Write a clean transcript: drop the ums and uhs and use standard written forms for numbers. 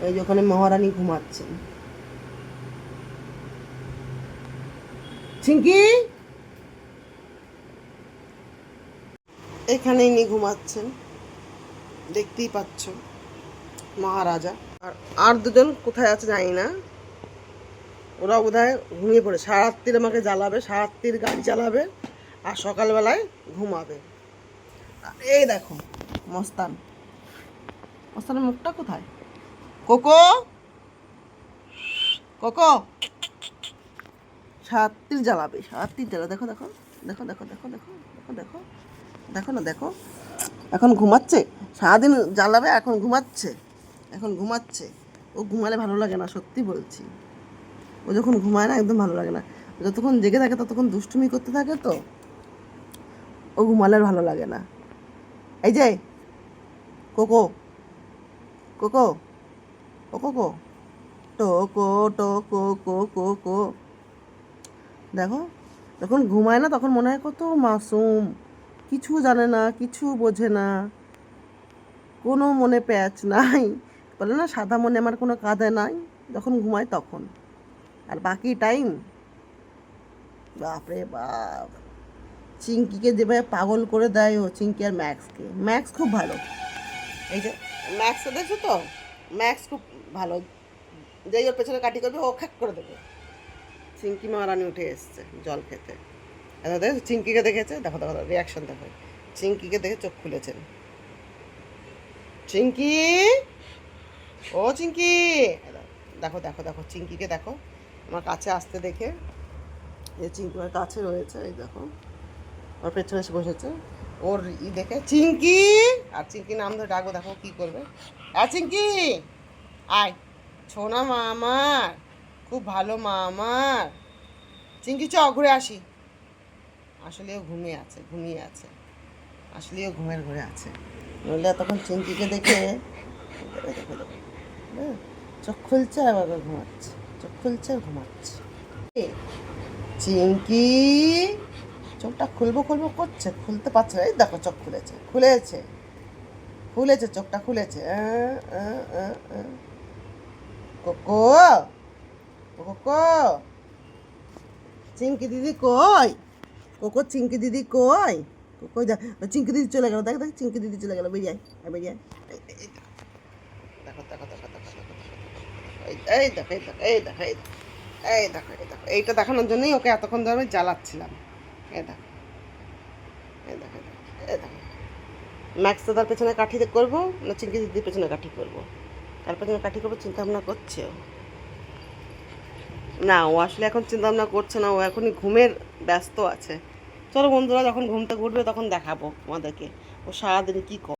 এই যে ওখানে মহারানী ঘুমাচ্ছেন। চিঙ্কি এখানেই নিয়ে ঘুমাচ্ছেন, দেখতেই পাচ্ছ মহারাজা। আর আর দুজন কোথায় আছে জানি না, ওরা বোধহয় ঘুমিয়ে পড়ে। সারাত্রির আমাকে জ্বালাবে, সারাত্রির গাড়ি চালাবে, আর সকালবেলায় ঘুমাবে। আর এই দেখো মস্তান, মস্তানের মুখটা কোথায়? কোকো, কোকো, সারাত্রির জ্বালাবে, সারাত্রির জ্বালা। দেখো দেখো দেখো দেখো দেখো দেখো দেখো দেখো দেখো না, দেখো এখন ঘুমাচ্ছে। সারাদিন জ্বালাবে, এখন ঘুমাচ্ছে, এখন ঘুমাচ্ছে। ও ঘুমালে ভালো লাগে না, সত্যি বলছি। ও যখন ঘুমায় না একদম ভালো লাগে না। যতক্ষণ জেগে থাকে ততক্ষণ দুষ্টুমি করতে থাকে, তো ও ঘুমালে আর ভালো লাগে না। এই যে কোকো, কোকো, ও কোকো, টোকো টোকো কোকো কো। দেখো, যখন ঘুমায় না তখন মনে হয় কত মাসুম, কিছু জানে না, কিছু বোঝে না, কোনো মনে প্যাচ নাই। বলে না, সাদা মনে আমার কোনো কাঁদে নাই, যখন ঘুমায় তখন। আর বাকি টাইম বাপরে বাপ, চিঙ্কিকে যেভাবে পাগল করে দেয় ও, চিঙ্কি আর ম্যাক্সকে। ম্যাক্স খুব ভালো। এই যে ম্যাক্সকে দেখছো তো, ম্যাক্স খুব ভালো। যেই ওর পেছনে কাটি করবে ও খ্যাক করে দেবে। চিঙ্কি মহারানী উঠে এসছে জল খেতে। এটা দেখো, চিঙ্কিকে দেখেছে, দেখো দেখো রিয়াকশন দেখো। চিঙ্কিকে দেখে চোখ খুলেছেন। চিঙ্কি, ও চিঙ্কি, দেখো দেখো দেখো চিঙ্কিকে দেখো, আমার কাছে আসতে দেখে। এই চিঙ্কি আমার কাছে রয়েছে, এই দেখো ওর পেছনে এসে বসেছে। ওর দেখে চিঙ্কি, আর চিঙ্কি নাম ধরে ডাকবো, দেখো কি করবে। আর চিঙ্কি আয়, ছোনা মা আমার, খুব ভালো মা আমার। চিঙ্কি চ ঘুরে আসি। আসলেও ঘুমিয়ে আছে, ঘুমিয়ে আছে, আসলেও ঘুমের ঘরে আছে। নইলে তখন চিঙ্কিকে দেখে দেখো দেখো, হ্যাঁ, চোখ খুলছে আবার ঘুমাচ্ছে, চোখ খুলছে আর ঘুমাচ্ছে। চিঙ্কি চোখটা খুলবো খুলবো করছে, খুলতে পারছে না। এই দেখো চোখ খুলেছে, খুলেছে, খুলেছে, চোখটা খুলেছে। কোকো, কোকো, চিঙ্কি দিদি কই? কোকো চিঙ্কি দিদি কই? কোকো যা, চিঙ্কি দিদি চলে গেল, দেখ দেখ চিঙ্কি দিদি চলে গেল, বেরিয়ে আয়, বেরিয়ে আয়। দেখো দেখো দেখো দেখো দেখো, এই দেখো এই দেখো এই দেখো এই দেখো এই দেখো এই দেখো, এইটা দেখানোর জন্যই ওকে এতক্ষণ ধরে আমি জ্বালাচ্ছিলাম। এই দেখো এই দেখো এই দেখো, ম্যাক্স তো তার পেছনে কাঠি করবো না চিঙ্কি দিদির পেছনে কাঠি করবো? তার পেছনে কাঠি করবো চিন্তা ভাবনা করছে ও। না, ও আসলে এখন চিন্তা ভাবনা করছে না, ও এখনই ঘুমের ব্যস্ত আছে। চলো বন্ধুরা, যখন ঘুম থেকে উঠবে তখন দেখাবো তোমাদেরকে ও সারাদিন কী করে।